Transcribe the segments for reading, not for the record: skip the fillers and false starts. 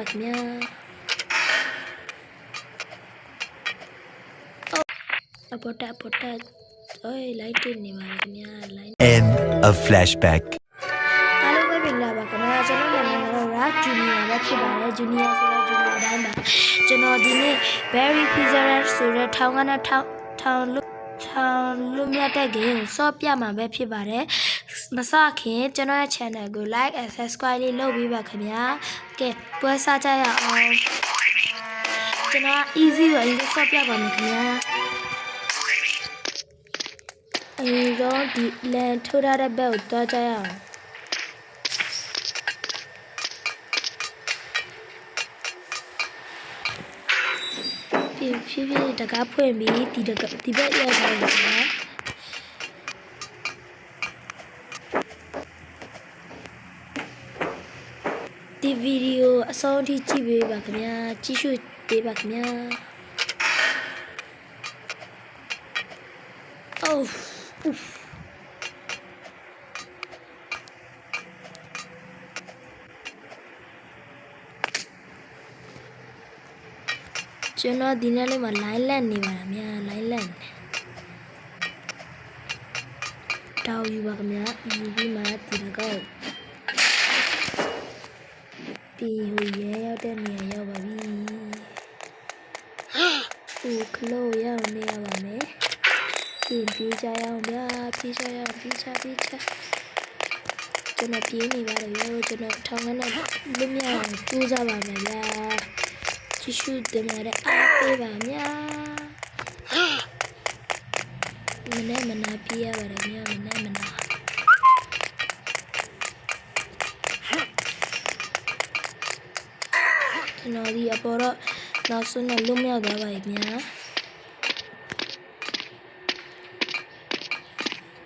ပါခင်ဗျာအပေါ်တက်အိုးလိုက်တင်နေပါခင်ဗျာ End of flashback အားလုံးပဲမင်္ဂလာပါခင်ဗျာကျွန်တော်နာမည်ကတော့ Raj Junior ပဲဖြစ်ပါတယ် Junior ဆိုတော့ Junior အတိုင်းပါကျွန်တော်ဒီနေ့ Berry Pizza ဆိုတဲ့ထောင်လူမြတ်တဲ့ game ကိုစော့ပြမှာပဲဖြစ်ပါတယ်မစခင်ကျွန်တော်ရဲ့ channel ကို like and subscribe လေးလုပ်ပေးပါခင်ဗျာကဲပွဲစားကြရအောင်ကျွန်တော် easy ကိုအရင်စော့ပြပါမယ်ခင်ဗျာအရင်ဆုံးဒီလန်ထိုးထားတဲ့ဘက်ကိုတွားကြရအောင်ဖြည်းဖြည်းတကားဖွင့်ပြီးဒီဘက်ရောက်သွားပြီနော်ဒီဗီဒီယိုအဆုံးထိကြည့်ပေးပါခင်ဗျာကြည့်ရှုပေးပါခင်ဗျာအိုးကျွန်တော်ဒီနေ့လေးမှာ line လန့်နေပါလားဗျာ line လန့်တောက်ယူပါခင်ဗျာယူပြီးမှဒီကောက်ဒီဟိုရဲရောက်တဲ့နေရာရောက်ပါပြီဟိုခလို့ရောက်နေရပါမယ်ပြင်ပြေးကြရအောင်ဗျာပြေးချကျွန်တော်ပြေးနေပါတယ်ရောကျွန်တော်ထောင်ကနေလွတ်မြောက်အောင်ကြိုးစားပါမယ်ဗျာကြည့်ရှုတင်ရတဲ့အားပေးပါများမနာပြေးရပါတယ်များမနာကျွန်တော်ဒီအပေါ်တော့နောက်ဆုံးနဲ့လွတ်မြောက်သွားပါပြီများ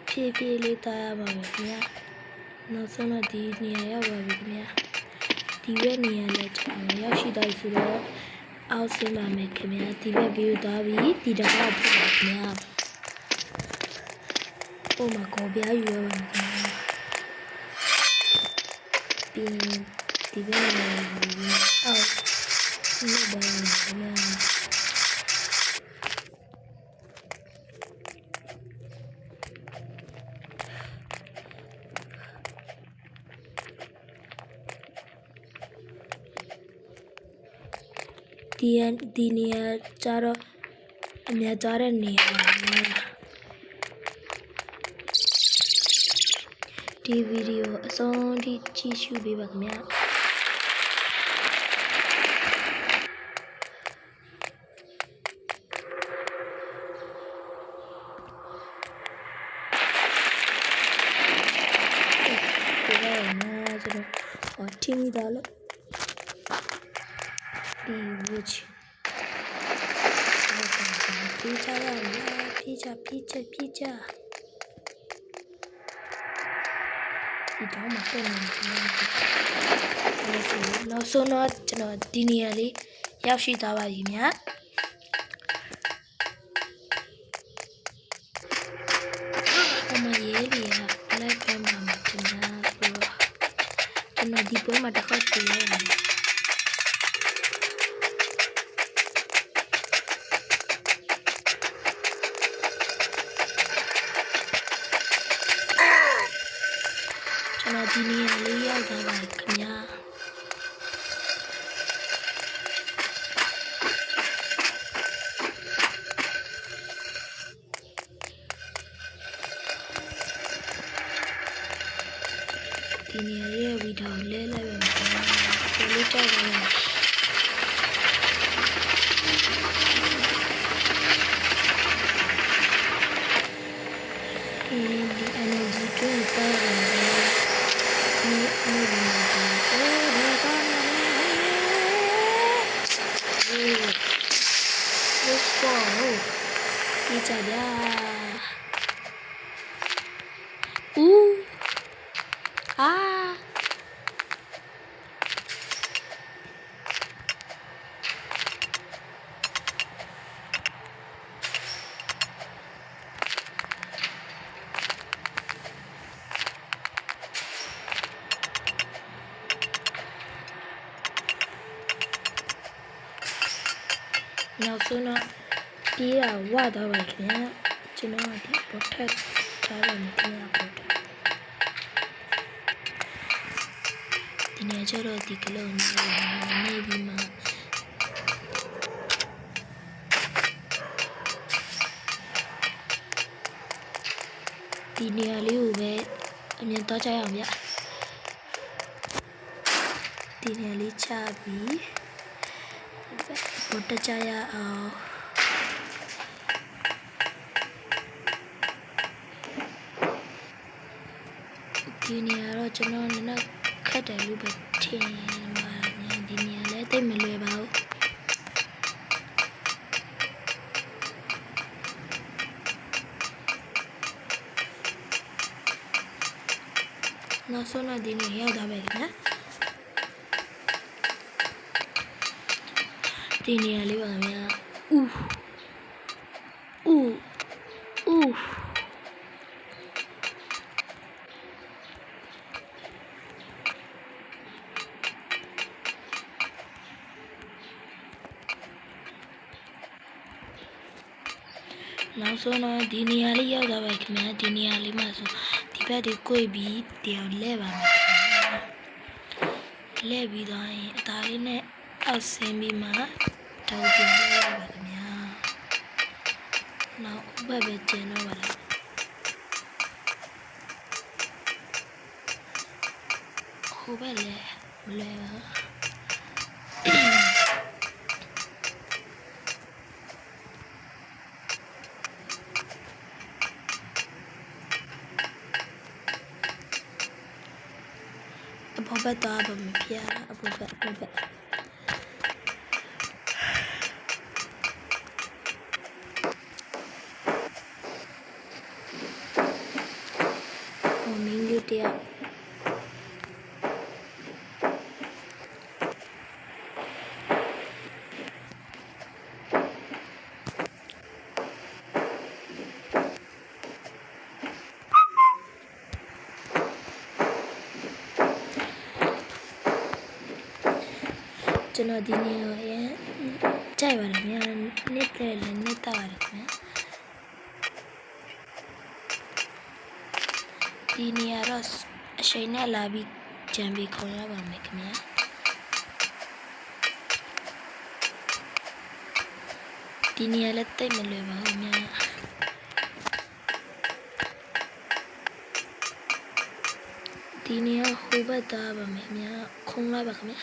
ဖြည်းဖြည်းလေးတားရပါမယ်ခင်ဗျာနောက်ဆုံးတော့ဒီနေရာရောက်ပါပြီခင်ဗျာဒီဘက်နေရာလည်းကျွန်တော်ရောက်ရှိသွားပြီဆိုတော့အောက်ဆင်းပါမယ်ခင်ဗျာဒီဘက်ဗီဒီယိုသွားပြီးဒီတစ်ခါဖြစ်ပါခင်ဗျာဟိုမှာကောပြားယူရပါမယ်ခင်ဗျာပြီးဒီဘက်နေရာအောက်ဒီဘက်ပါမယ်ခင်ဗျာဒီနေရာကျတော့အများကြားတဲ့နေရာပါဒီဗီဒီယိုအဆုံးထိကြည့်ရှုပေးပါခင်ဗျာဒီကတော့ကျွန်တော်ထင်းမိတာလို့ဒီဝချီပြေးကြရအောင်ပြေးကြဒီတော့မတက်နိုင်ဘူးနောက်ဆုံးတော့ကျွန်တော်ဒီနေရာလေးရောက်ရှိသွားပါပြီမြတ်အမရေးပြီးလိုက်ပြန်ပါမယ်ခင်ဗျာကျွန်တော်ဒီပွဲမှာတစ်ခါပြေးရတယ်ဒီနေရာလေးရောက်သွားပါခင်ဗျာဒီနေရာရဲ့ဗီဒီယိုလဲလိုက်ပါမယ်ဒီလေးကြောက်ပါမယ်ဒီ energy တွေတောက်ပါဒီကြဗျာ နောက်ဆုံးတော့ပြေးတာဝတော့ပါခင်ဗျာကျွန်တော်ဒီပေါ်ထက်ထားရမယ်ခင်ဗျာပေါ်ထက်ဒီနေ့ကျတော့ဒီကလုံးနေပြီးမှဒီနေရာလေးကိုပဲအမြင်တော့ကြရအောင်ဗျဒီနေရာလေးချပြီးပေါ်တက်ကြရအောင်ဒီနေရာတော့ကျွန်တော်နည်းနည်းခက်တယ်လို့ပဲထင်ပါတယ်ဒီနေရာလည်းတိတ်မလွယ်ပါဘူးနောက်ဆုံးတော့ဒီနေရာရောက်တာပဲခင်ဗျာဒီနေရာလေးပါခင်ဗျာနောက်ဆုံးတော့ဒီနေရာလေးရောက်တာပဲခင်ဗျာဒီနေရာလေးမှာဆိုဒီဘက်တွေကိုပြီးတရားလဲပါမယ်ခင်ဗျာလဲပြီးတော့အသားလေးနဲ့အောက်ဆင်းပြီးမှတောက်ပြန်လဲပါခင်ဗျာနောက်ဘက်ပဲကျန်တော့ပါလားဟိုဘက်လဲမလဲပါအပေါ်ဘက်သွားပါမပြအပေါ်ဘက်ဟိုမင်းလေးတရားကျွန်တော်ဒီနေ့ရဲ့ကြိုက်ပါတယ်များနေတဲ့လည်းနေတာပါတယ်ခင်ဗျာဒီနေ့ကတော့အချိန်နဲ့လာပြီးကြံပြီးခေါ်ရပါမယ်ခင်ဗျာဒီနေ့လည်းတိတ်မလွယ်ပါဘူးများဒီနေ့ဟိုဘက်သားပါမယ်များခုံလိုက်ပါခင်ဗျာ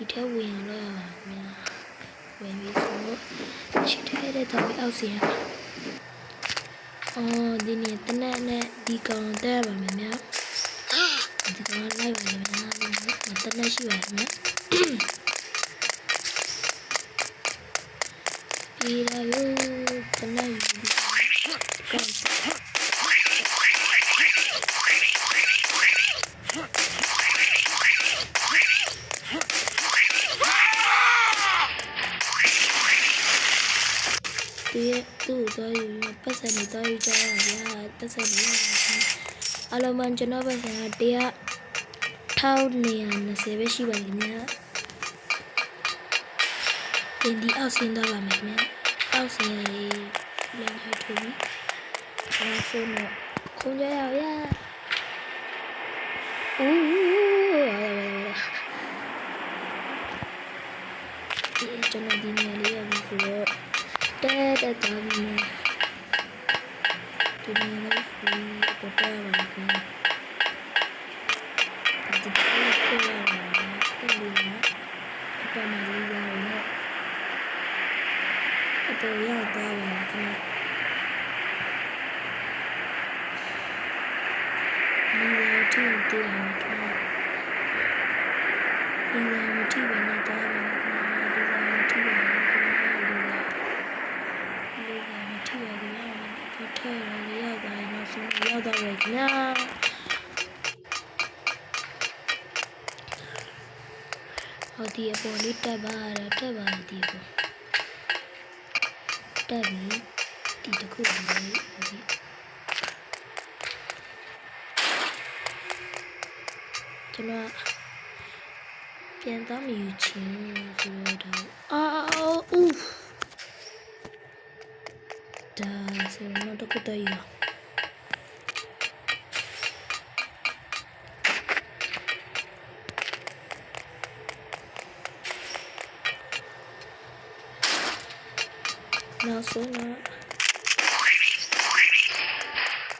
ဒီထဲဝင်လာပါများဝင်ပြီးဆိုချစ်တဲ့တော့အောက်စီရဒီနေ့တနက်နဲ့ဒီကောင်တက်ပါမယ်များဒီကောင်လိုက်ပါမယ်များတနက်ရှိပါမယ်ဒီလာလို့တနက်ယူကောင်သူ့တော့ယူပတ်စံနေတော့ယူကြရဗျာပတ်စံနေအလုံးမကျွန်တော်ပတ်စံတရား1920ပဲရှိပါလိမ့်မယ်ဒီအောက်ဆင်းတော့ပါမယ်ခင်ဗျာအောက်ဆင်းရေးလမ်းထိုးပြီးအောက်ဆင်းတော့ခုံကြရဗျာကျွန်တော်ဒီနေရာလေးရောက်ပြီဆိုတော့တက်သွားပြီနော်ဒီနေ့လည်းပေါ်တာပါမယ်ဒီကတော့ပြေးရမှာပြေးလို့အပမလေးရရင်လည်းအပေါ်ရောက်သွားပါမယ်ခင်ဗျာဒီရောထည့်ပေးရမယ်ခင်ဗျာဒီရောမထည့်ဘဲနဲ့သွားပါမယ်ခင်ဗျာဒီရောမထည့်ဘဲနဲ့ခင်ဗျာထဲရရောက်သွားရင်တော့ဆုံးရောက်တော့ပဲခင်ဗျာဟောဒီအပေါ်လေးတက်ပါတော့တက်ပါဒီအပေါ်တက်ပြီးဒီတစ်ခုလေးဒီကျွန်တော်ပြန်သွားမယူချင်းဆိုတော့ဦး ဒါဆိုတော့တစ်ခုတည်းရနောက်ဆုံးတော့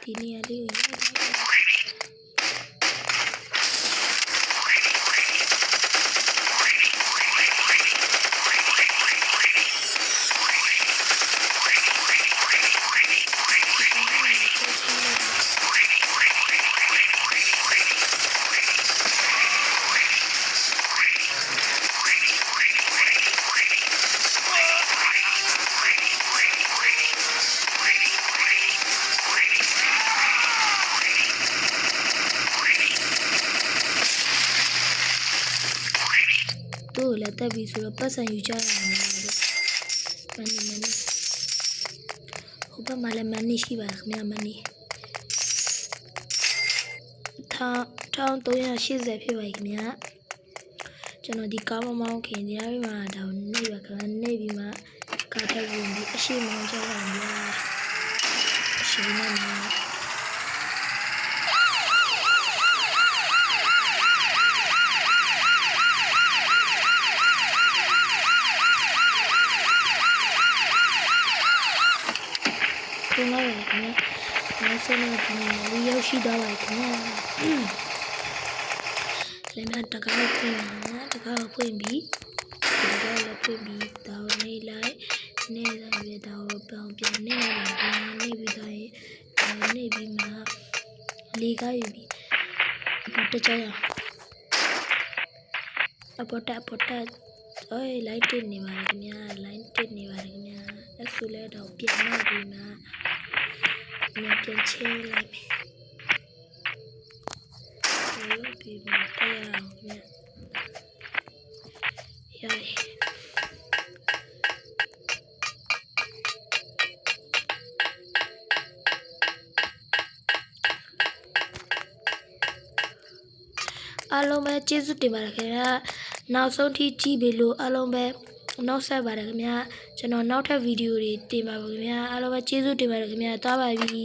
ဒီနေရာလေးကိုရတာတို့လည်းတက်ပြီဆိုတော့ပတ်စံယူကြရအောင်မနီဟိုဘက်မှာလည်းမနီရှိပါခင်ဗျာမနီ1380ဖြစ်ပါခင်ဗျာကျွန်တော်ဒီကားမောင်းခင်ဒီအရေးမှာဒါကိုနှိပ်ပါခင်ဗျာနှိပ်ပြီးမှကားထပ်ဝင်ပြီးအရှိမောင်းကြရအောင်ဗျာအရှိမောင်းခုနကလည်းနောက်ဆုံးတော့ဒီနေ့လေးရောက်ရှိသွားပါခင်ဗျာလည်းမတကားဖွင့်ပါတကားဖွင့်ပြီးတကားလည်းဖွင့်ပြီးတောင်းနေလိုက်နေလိုက်ပြီးတောင်းပေါင်းပြန်နေလိုက်နေပြီးတော့နေပြီးမှလေးကားယူပြီးအပေါ်တက်ကြရအပေါ်တက်အိုးလိုက်တင်နေပါခင်ဗျာလိုက်တင်နေပါခင်ဗျာအဲ့ဆိုလဲတော့ပြန်နေပြီးမှပြန်ချဲလိုက်ပြီဟုတ်ပြီမတရားအောင်ညရိုက်အားလုံးပဲကျေးဇူးတင်ပါတယ်ခင်ဗျာနောက်ဆုံးထိကြည့်ပြီလို့အားလုံးပဲနောက်ဆက်ပါတယ်ခင်ဗျာကျွန်တော်နောက်ထပ်ဗီဒီယိုတွေတင်ပါပါခင်ဗျာအားလုံးပဲကျေးဇူးတင်ပါတယ်ခင်ဗျာသွားပါပြီ